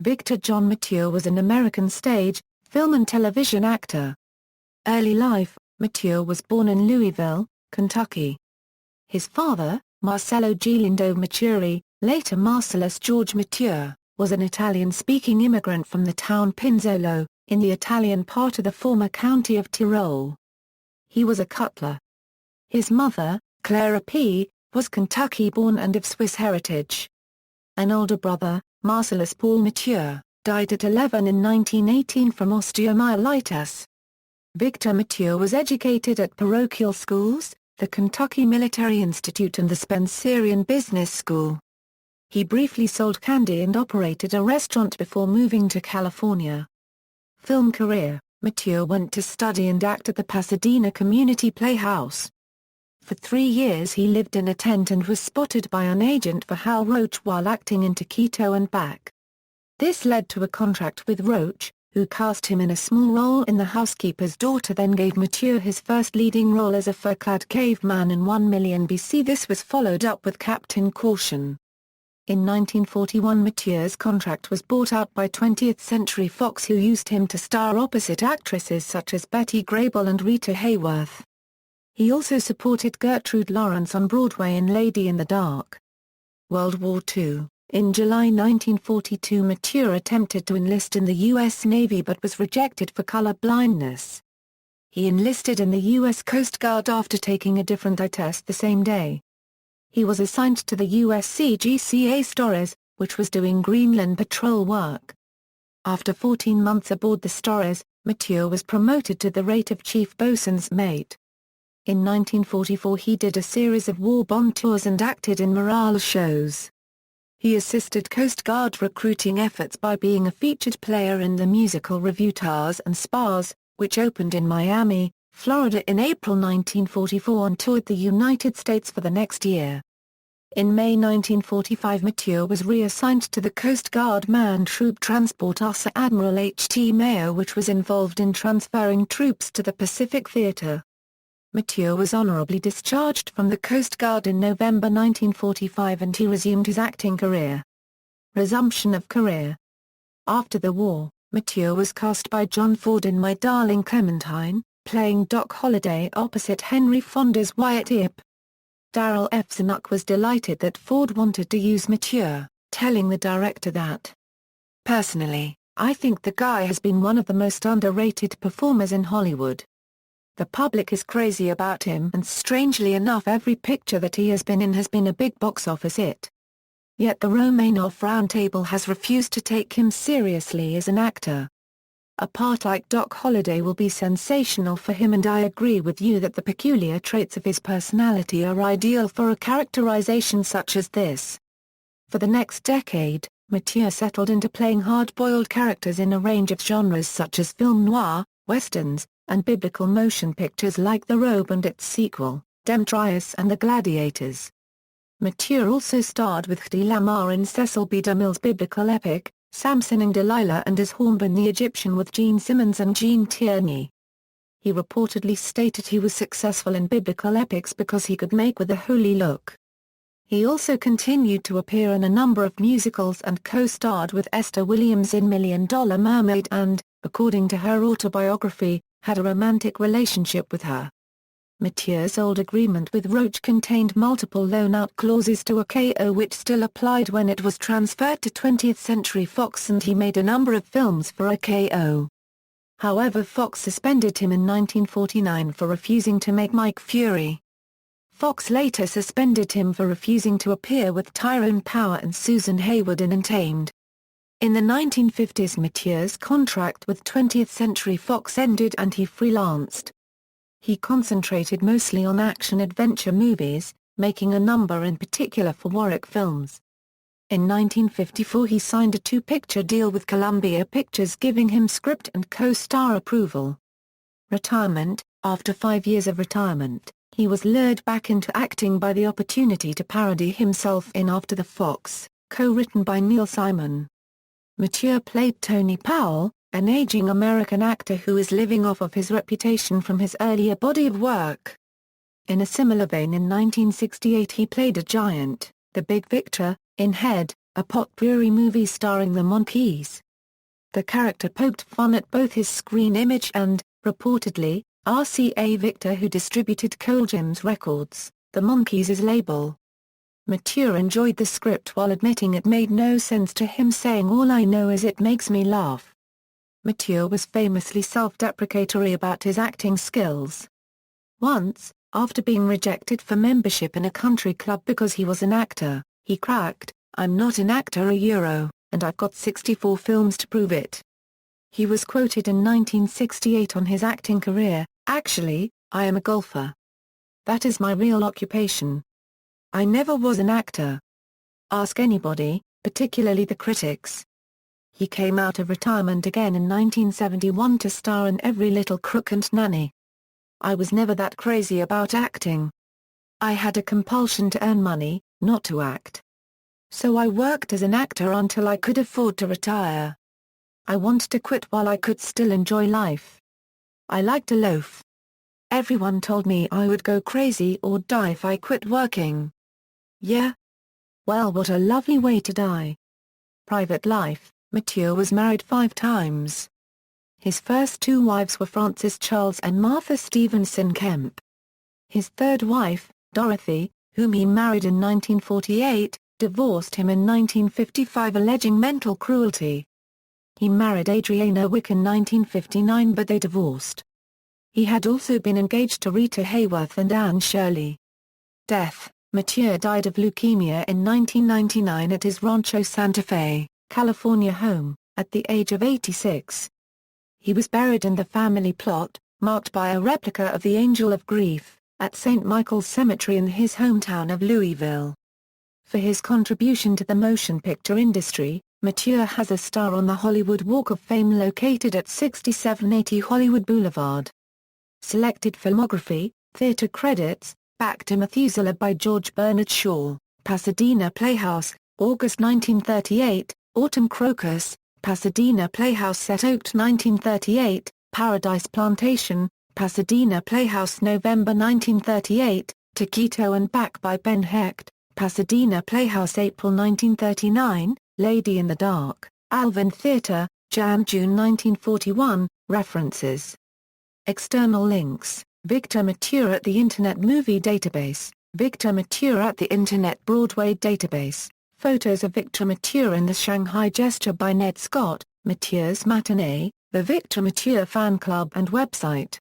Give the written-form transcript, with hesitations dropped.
Victor John Mature was an American stage, film and television actor. Early life: Mature was born in Louisville, Kentucky. His father, Marcello Gilindo Maturi, later Marcellus George Mature, was an Italian-speaking immigrant from the town Pinzolo, in the Italian part of the former county of Tyrol. He was a cutler. His mother, Clara P., was Kentucky-born and of Swiss heritage. An older brother, Marcellus Paul Mature, died at 11 in 1918 from osteomyelitis. Victor Mature was educated at parochial schools, the Kentucky Military Institute and the Spencerian Business School. He briefly sold candy and operated a restaurant before moving to California. Film career: Mature went to study and act at the Pasadena Community Playhouse. For 3 years he lived in a tent and was spotted by an agent for Hal Roach while acting in Taquito and back. This led to a contract with Roach, who cast him in a small role in The Housekeeper's Daughter, then gave Mature his first leading role as a fur-clad caveman in 1 Million BC. This was followed up with Captain Caution. In 1941 Mature's contract was bought out by 20th Century Fox, who used him to star opposite actresses such as Betty Grable and Rita Hayworth. He also supported Gertrude Lawrence on Broadway in Lady in the Dark. World War II: in July 1942 Mature attempted to enlist in the U.S. Navy but was rejected for color blindness. He enlisted in the U.S. Coast Guard after taking a different eye test the same day. He was assigned to the USCGCA Storrs, which was doing Greenland patrol work. After 14 months aboard the Storrs, Mature was promoted to the rate of chief boatswain's mate. In 1944 he did a series of war bond tours and acted in morale shows. He assisted Coast Guard recruiting efforts by being a featured player in the musical revue Tars and Spars, which opened in Miami, Florida in April 1944 and toured the United States for the next year. In May 1945 Mature was reassigned to the Coast Guard Manned Troop Transport Sir Admiral H.T. Mayo, which was involved in transferring troops to the Pacific Theater. Mature was honorably discharged from the Coast Guard in November 1945 and he resumed his acting career. Resumption of career: after the war, Mature was cast by John Ford in My Darling Clementine, playing Doc Holliday opposite Henry Fonda's Wyatt Earp. Darryl F. Zanuck was delighted that Ford wanted to use Mature, telling the director that, "Personally, I think the guy has been one of the most underrated performers in Hollywood. The public is crazy about him and strangely enough every picture that he has been in has been a big box office hit. Yet the Romanoff Roundtable has refused to take him seriously as an actor. A part like Doc Holliday will be sensational for him and I agree with you that the peculiar traits of his personality are ideal for a characterization such as this." For the next decade, Mature settled into playing hard-boiled characters in a range of genres such as film noir, westerns, and biblical motion pictures like The Robe and its sequel, Demetrius and the Gladiators. Mature also starred with Hedy Lamarr in Cecil B. DeMille's biblical epic, Samson and Delilah, and as Hornburn the Egyptian with Gene Simmons and Gene Tierney. He reportedly stated he was successful in biblical epics because he could make with a holy look. He also continued to appear in a number of musicals and co-starred with Esther Williams in $1 Million Mermaid and, according to her autobiography, had a romantic relationship with her. Mature's old agreement with Roach contained multiple loan-out clauses to AKO which still applied when it was transferred to 20th Century Fox, and he made a number of films for AKO. However, Fox suspended him in 1949 for refusing to make Mike Fury. Fox later suspended him for refusing to appear with Tyrone Power and Susan Hayward in Untamed. In the 1950s Mature's contract with 20th Century Fox ended and he freelanced. He concentrated mostly on action-adventure movies, making a number in particular for Warwick Films. In 1954 he signed a 2-picture deal with Columbia Pictures giving him script and co-star approval. Retirement: after 5 years of retirement, he was lured back into acting by the opportunity to parody himself in After the Fox, co-written by Neil Simon. Mature played Tony Powell, an aging American actor who is living off of his reputation from his earlier body of work. In a similar vein in 1968 he played a giant, the Big Victor, in Head, a potpourri movie starring the Monkees. The character poked fun at both his screen image and, reportedly, RCA Victor, who distributed Cole Jim's Records, the Monkees' label. Mature enjoyed the script while admitting it made no sense to him, saying, "All I know is it makes me laugh." Mature was famously self-deprecatory about his acting skills. Once, after being rejected for membership in a country club because he was an actor, he cracked, "I'm not an actor and I've got 64 films to prove it." He was quoted in 1968 on his acting career, "Actually, I am a golfer. That is my real occupation. I never was an actor. Ask anybody, particularly the critics." He came out of retirement again in 1971 to star in Every Little Crook and Nanny. "I was never that crazy about acting. I had a compulsion to earn money, not to act. So I worked as an actor until I could afford to retire. I wanted to quit while I could still enjoy life. I like to loaf. Everyone told me I would go crazy or die if I quit working. Yeah? Well, what a lovely way to die." Private life. Mature was married 5 times. His first 2 wives were Frances Charles and Martha Stevenson Kemp. His third wife, Dorothy, whom he married in 1948, divorced him in 1955 alleging mental cruelty. He married Adriana Wick in 1959 but they divorced. He had also been engaged to Rita Hayworth and Anne Shirley. Death. Mature died of leukemia in 1999 at his Rancho Santa Fe, California home, at the age of 86. He was buried in the family plot, marked by a replica of the Angel of Grief, at St. Michael's Cemetery in his hometown of Louisville. For his contribution to the motion picture industry, Mature has a star on the Hollywood Walk of Fame located at 6780 Hollywood Boulevard. Selected filmography, theater credits, Back to Methuselah by George Bernard Shaw, Pasadena Playhouse, August 1938, Autumn Crocus, Pasadena Playhouse Set Oaked 1938, Paradise Plantation, Pasadena Playhouse November 1938, Taquito and Back by Ben Hecht, Pasadena Playhouse April 1939, Lady in the Dark, Alvin Theatre, Jan-June 1941, References. External links, Victor Mature at the Internet Movie Database, Victor Mature at the Internet Broadway Database, photos of Victor Mature in the Shanghai Gesture by Ned Scott, Mature's Matinee, the Victor Mature Fan Club and website.